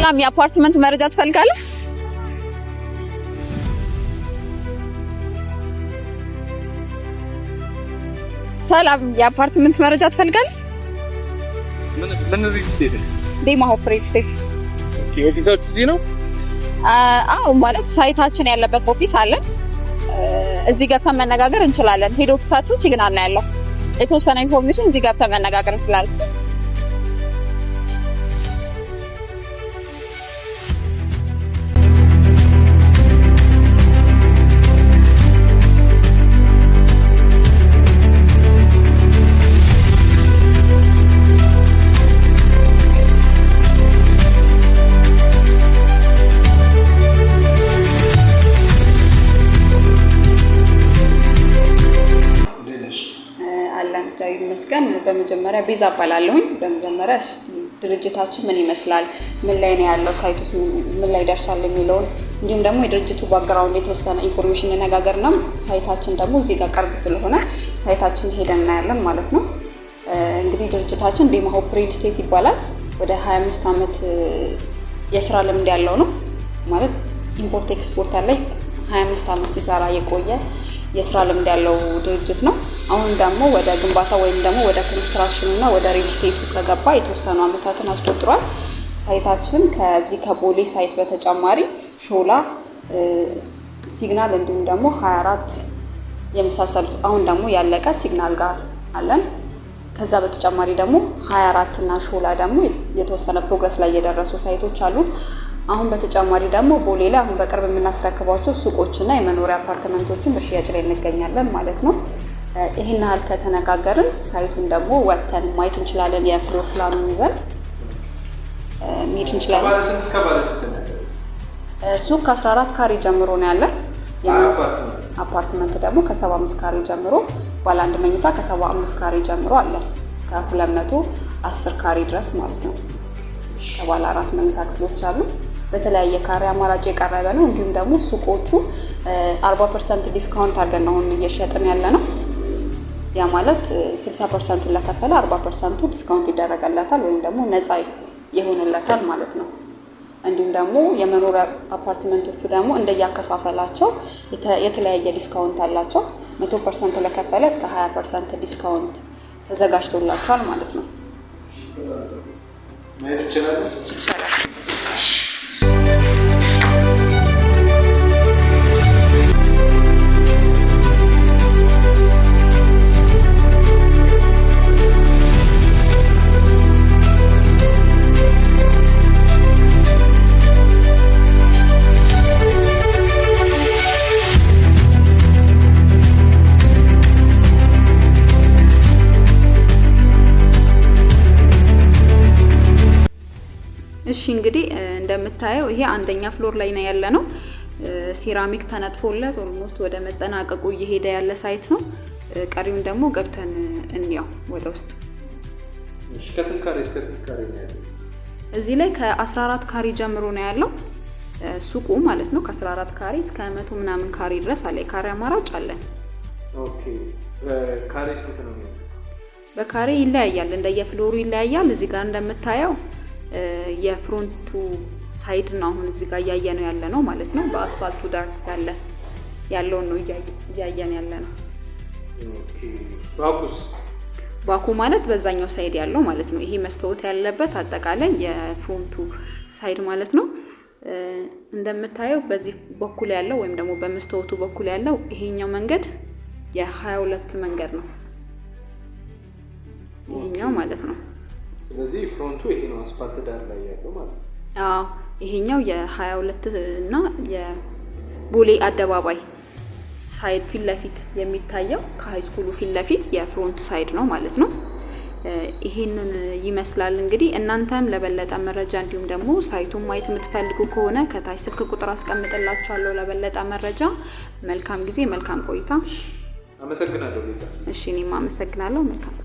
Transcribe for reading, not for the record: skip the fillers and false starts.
ሰላም የአፓርትመንት መረጃ ትፈልጋለህ? ሰላም የአፓርትመንት መረጃ ትፈልጋለህ? ምን ሪል ስቴት? ዴማ ሆፕ ሪል ስቴት። ኦፊሳችሁ እዚህ ነው? አዎ ማለት ሳይታችን ያለበት ኦፊስ አለ። እዚህ ገብተን መነጋገር እንችላለን። ሄድ ኦፊሳችን ሲግናል ነው ያለው። የተወሰነ ኢንፎርሜሽን እዚህ ገብተን መነጋገር እንችላለን። መስገን በመጀመሪያ ቤዛ አባላለሁኝ። በመጀመሪያ ድርጅታችን ምን ይመስላል፣ ምን ላይ ነው ያለው፣ ሳይቱስ ምን ላይ ደርሷል የሚለውን እንዲሁም ደግሞ የድርጅቱ ባክግራውንድ የተወሰነ ኢንፎርሜሽን እንነጋገርና ሳይታችን ደግሞ እዚህ ጋር ቅርብ ስለሆነ ሳይታችን ሄደን እናያለን ማለት ነው። እንግዲህ ድርጅታችን ዴማ ሆፕ ሪል ስቴት ይባላል። ወደ 25 ዓመት የስራ ልምድ ያለው ነው ማለት ኢምፖርት ኤክስፖርት ላይ 25 ዓመት ሲሰራ የቆየ የስራ ልምድ ያለው ድርጅት ነው። አሁን ደግሞ ወደ ግንባታ ወይም ደግሞ ወደ ኮንስትራክሽን እና ወደ ሪል ስቴት ከገባ የተወሰኑ ዓመታትን አስቆጥሯል። ሳይታችን ከዚህ ከቦሌ ሳይት በተጨማሪ ሾላ፣ ሲግናል እንዲሁም ደግሞ 24 የመሳሰሉት አሁን ደግሞ ያለቀ ሲግናል ጋር አለን። ከዛ በተጨማሪ ደግሞ 24 እና ሾላ ደግሞ የተወሰነ ፕሮግረስ ላይ የደረሱ ሳይቶች አሉ። አሁን በተጨማሪ ደግሞ ቦሌ ላይ አሁን በቅርብ የምናስረክባቸው ሱቆችና የመኖሪያ አፓርትመንቶችን በሽያጭ ላይ እንገኛለን ማለት ነው። ይሄን ያህል ከተነጋገርን ሳይቱን ደግሞ ወተን ማየት እንችላለን። የፍሎር ፕላኑን ይዘን መሄድ እንችላለን። ሱቅ ከ14 ካሬ ጀምሮ ነው ያለን። አፓርትመንት ደግሞ ከ75 ካሬ ጀምሮ፣ ባለ አንድ መኝታ ከ75 ካሬ ጀምሮ አለ እስከ 210 ካሬ ድረስ ማለት ነው። እስከ ባለ 4 መኝታ ክፍሎች አሉ። በተለያየ ካሬ አማራጭ የቀረበ ነው። እንዲሁም ደግሞ ሱቆቹ 40% ዲስካውንት አድርገን ነው እየሸጥን ያለ ነው። ያ ማለት 60% ለከፈለ 40% ዲስካውንት ይደረጋለታል ወይም ደግሞ ነፃ ይሆንለታል ማለት ነው። እንዲሁም ደግሞ የመኖሪያ አፓርትመንቶቹ ደግሞ እንደያከፋፈላቸው የተለያየ ዲስካውንት አላቸው። 100% ለከፈለ እስከ 20% ዲስካውንት ተዘጋጅቶላቸዋል ማለት ነው። ይቻላል። እሺ እንግዲህ እንደምታየው ይሄ አንደኛ ፍሎር ላይ ነው ያለ ነው። ሴራሚክ ተነጥፎለት ኦልሞስት ወደ መጠናቀቁ እየሄደ ያለ ሳይት ነው። ቀሪውን ደግሞ ገብተን እንያው ወደ ውስጥ። እሺ ከስንት ካሬ እስከ ስንት ካሬ ነው ያለው? እዚህ ላይ ከ14 ካሬ ጀምሮ ነው ያለው ሱቁ ማለት ነው። ከ14 ካሬ እስከ 100 ምናምን ካሬ ድረስ አለ። ካሬ አማራጭ አለን። ኦኬ በካሬ ስንት ነው? በካሬ ይለያያል፣ እንደየፍሎሩ ይለያያል። እዚህ ጋር እንደምታየው የፍሮንቱ ሳይድ ነው አሁን እዚህ ጋር እያየነው ያለ ነው ማለት ነው። በአስፋልቱ ዳር ያለው ነው እያየን ያለ ነው። ኦኬ ባኩ ማለት በዛኛው ሳይድ ያለው ማለት ነው። ይሄ መስታወት ያለበት አጠቃላይ የፍሮንቱ ሳይድ ማለት ነው። እንደምታየው በዚህ በኩል ያለው ወይም ደግሞ በመስታወቱ በኩል ያለው ይሄኛው መንገድ የ22 መንገድ ነው ይሄኛው ማለት ነው። ስለዚህ ፍሮንቱ ይሄ ነው አስፋልት ዳር ላይ ያለው ማለት ነው። አዎ ይሄኛው የ22 እና የቦሌ አደባባይ ሳይድ ፊት ለፊት የሚታየው ከሃይ ስኩሉ ፊት ለፊት የፍሮንት ሳይድ ነው ማለት ነው። ይሄንን ይመስላል እንግዲህ። እናንተም ለበለጠ መረጃ እንዲሁም ደግሞ ሳይቱን ማየት የምትፈልጉ ከሆነ ከታች ስልክ ቁጥር አስቀምጥላችኋለሁ ለበለጠ መረጃ። መልካም ጊዜ፣ መልካም ቆይታ። አመሰግናለሁ። እሺ እኔም አመሰግናለሁ። መልካም